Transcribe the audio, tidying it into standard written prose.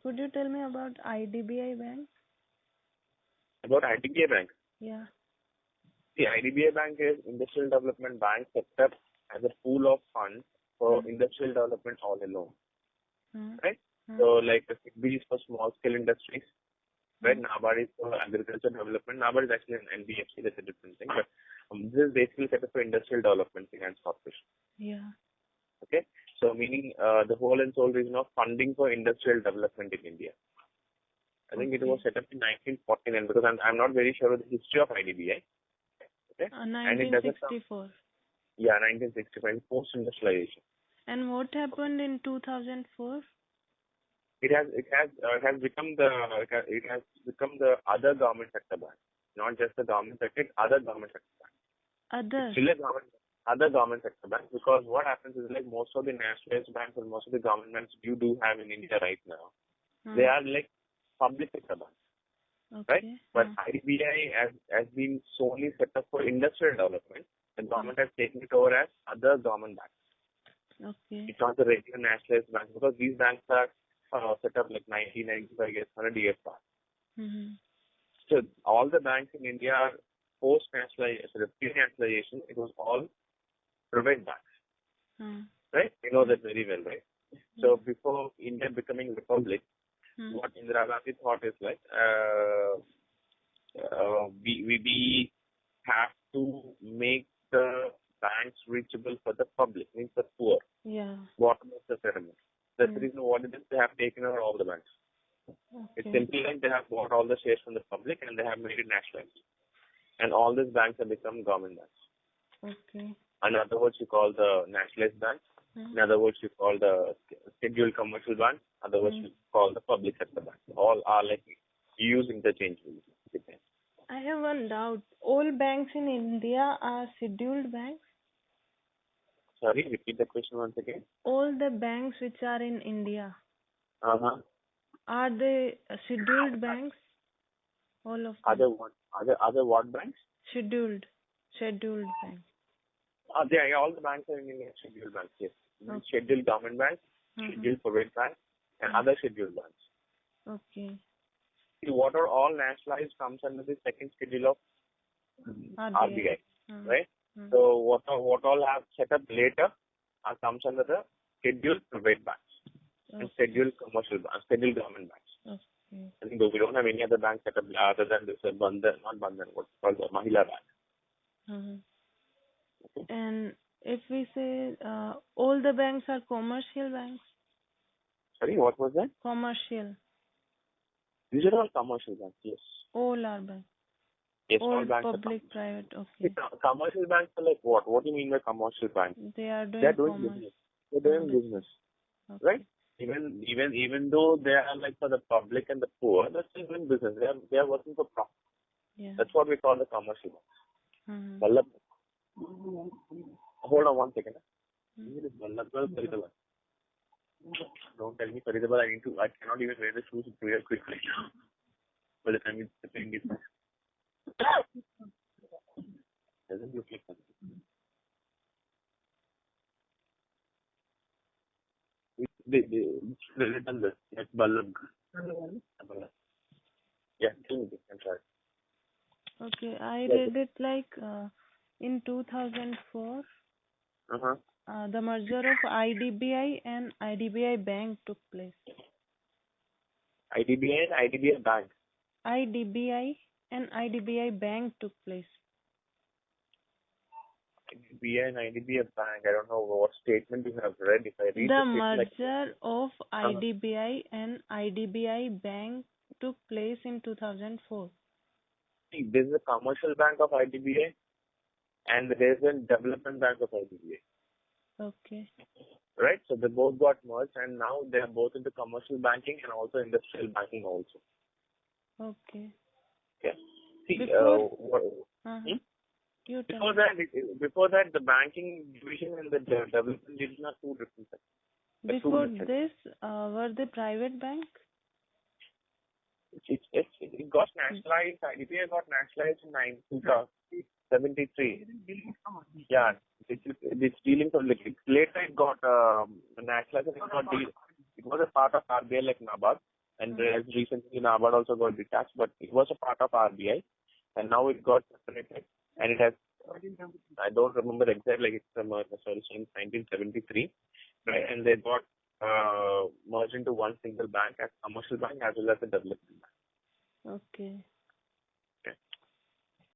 Could you tell me about IDBI Bank? About IDBI Bank. Yeah. The IDBI Bank is Industrial Development Bank set up as a pool of funds for industrial development all alone. Right? So like the Idbi is for small scale industries, right? NABARD is for agriculture development. NABARD is actually an NBFC, that's a different thing. But this is basically set up for industrial development finance corporation. Yeah. Okay? So meaning the whole and sole reason of funding for industrial development in India. I think it was set up in 1949 because I'm not very sure of the history of IDBI. Okay? 1964. Yeah, 1965, post-industrialization. And what happened in 2004? It has become the other government sector bank, not just the government sector, it's other government sector bank. Other. Still a other government sector bank, because what happens is like most of the nationalized banks and most of the government banks you do have in India right now, they are like public sector banks. Right? But IDBI has been solely set up for industrial development. The government has taken it over as other government banks. Okay. It's not the regular nationalized banks because these banks are set up like 1995 years, 100 years back. So all the banks in India are post-nationalization, pre-nationalization, it was all private banks. Right? You know that very well, right? So before India becoming republic, what Indira Gandhi thought is like, we have to make the banks reachable for the public, means the poor. Yeah. Bottom of the pyramid. That's the reason what it is, they have taken over all the banks. It's simply like they have bought all the shares from the public and they have made it nationalized. And all these banks have become government banks. Okay. In other words, you call the nationalized banks. In other words, you call the scheduled commercial banks. In other words, you call the public sector banks. All are like used interchangeably. I have one doubt. All banks in India are scheduled banks? Sorry, repeat the question once again. All the banks which are in India, are they scheduled banks? All of them. Other what banks? Scheduled banks. All the banks are in India scheduled banks, yes. Scheduled government banks, scheduled private banks, and other scheduled banks. Okay. See, what are all nationalized comes under the second schedule of RBI, right? So what all have set up later comes under the scheduled private banks and scheduled commercial banks, scheduled government banks. Okay. I think we don't have any other bank set up other than this Bandhan, not Bandhan, what's called the Mahila Bank. Okay. And if we say all the banks are commercial banks? Sorry, what was that? Commercial. These are all commercial banks, yes. All are banks? Yes, all banks public, are private, okay. Commercial banks are like what? What do you mean by commercial banks? They are doing business. They're doing business, right? Even though they are like for the public and the poor, they're still doing business. They are working for profit. Yeah. That's what we call the commercial banks. Hold on one second. Don't tell me Faridabad. I cannot even wear the shoes real quickly. By the time it's stepping it. Doesn't look like that. Written this. It's Ballab. Yeah, I'm sorry. Okay, I read it like in 2004. The merger of IDBI and IDBI Bank took place. IDBI and IDBI Bank. IDBI and IDBI Bank took place. IDBI and IDBI Bank. I don't know what statement you have read. If I read the merger of IDBI and IDBI Bank took place in 2004. See, there is a commercial bank of IDBI and there is a development bank of IDBI. Okay. Right? So they both got merged and now they are both into commercial banking and also industrial banking also. Okay. Yeah. See, before that, the banking division and the development division are two different things. Before this, were they private banks? It got nationalized. IDBI got nationalized in 1973. Yeah, it's dealing from later it got nationalized. It was a part of RBI like NABARD. And recently, NABARD also got detached, but it was a part of RBI, and now it got separated, and it has, I don't remember exactly, like it's from, since 1973, right? And they got merged into one single bank as commercial bank as well as a development bank. Okay.